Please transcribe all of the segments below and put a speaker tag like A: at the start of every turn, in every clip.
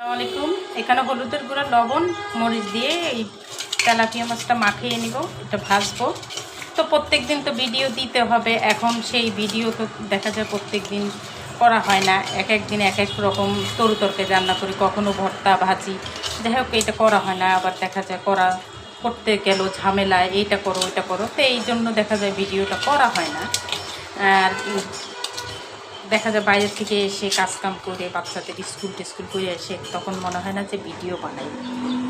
A: আসসালামু আলাইকুম। এখানে হলুদের গুঁড়া, লবণ, মরিচ দিয়ে এই তেলাপিয়া মাছটা মাখিয়ে নিব, এটা ভাজবো। তো প্রত্যেক দিন তো ভিডিও দিতে হবে, এখন সেই ভিডিও তো দেখা যায় প্রত্যেক দিন করা হয় না। এক এক দিন এক এক রকম তরু তরকারি রান্না করি, কখনো ভর্তা ভাজি, যাই হোক এটা করা হয় না। আবার দেখা যায় করতে গেল ঝামেলায়, এইটা করো ওইটা করো, তো এই জন্য দেখা যায় ভিডিওটা করা হয় না। আর দেখা যায় বাইরে থেকে এসে কাজকাম করে বাচ্চাদের স্কুল করে এসে তখন মনে হয় না যে ভিডিও বানাই।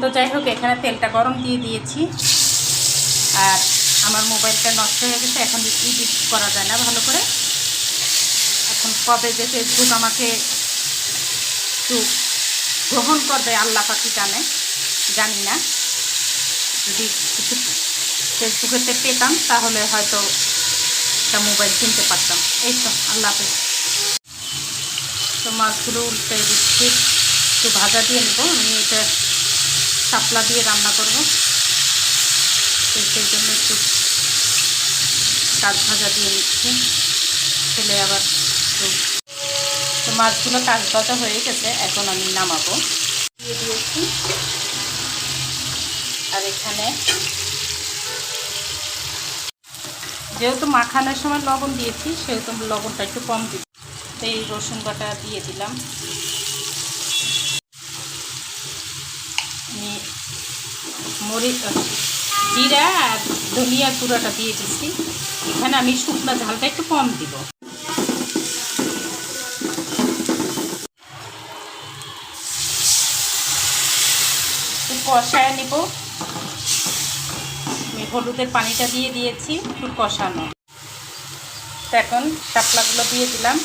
A: তো যাই হোক, এখানে তেলটা গরম দিয়ে দিয়েছি। আর আমার মোবাইলটা নষ্ট হয়ে গেছে, এখন এডিট করা যায় না ভালো করে। এখন কবে যে ফেসবুক আমাকে একটু গ্রহণ করবে আল্লাহ পাকি জানি না। যদি কিছু ফেসবুকেতে পেতাম তাহলে হয়তো একটা মোবাইল কিনতে পারতাম। এই তো, আল্লাহ হাফেজ। তো মাছগুলো উল্টে দিচ্ছি, একটু ভাজা দিয়ে নেব। আমি এটা শাপলা দিয়ে রান্না করব, সেই জন্য একটু কাজ ভাজা দিয়ে নিচ্ছি। ছেলে আবার তো মাছগুলো কাজ ভাজা হয়ে গেছে, এখন আমি নামাবো। দিয়ে দিয়েছি। আর এখানে যেহেতু মাখানোর সময় লবণ দিয়েছি, সেহেতু লবণটা একটু কম দিই। তো এই রসুন বাটা দিয়ে দিলাম। আমি মরিচ, জিরা আর ধনিয়া গুঁড়াটা দিয়ে দিচ্ছি। এখানে আমি শুকনো ঝালটা একটু কম দিব। একটু কষায় নিব। আমি হলুদের পানিটা দিয়ে দিয়েছি, একটু কষানো। তো এখন শাপলাগুলো দিয়ে দিলাম,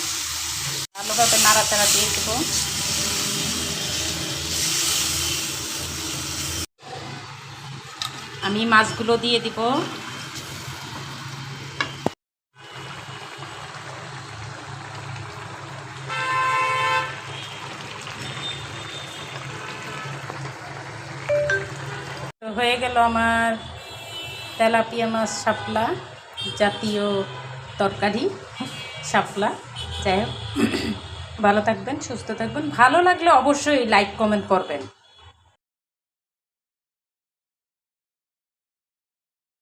A: ভালোভাবে নাড়াচাড়া দিয়ে দেবো। আমি মাছগুলো দিয়ে দিব। তো হয়ে গেল আমার তেলাপিয়া মাছ শাপলা, জাতীয় তরকারি শাপলা। যাই হোক, ভালো থাকবেন, সুস্থ থাকবেন। ভালো লাগলে অবশ্যই লাইক কমেন্ট করবেন।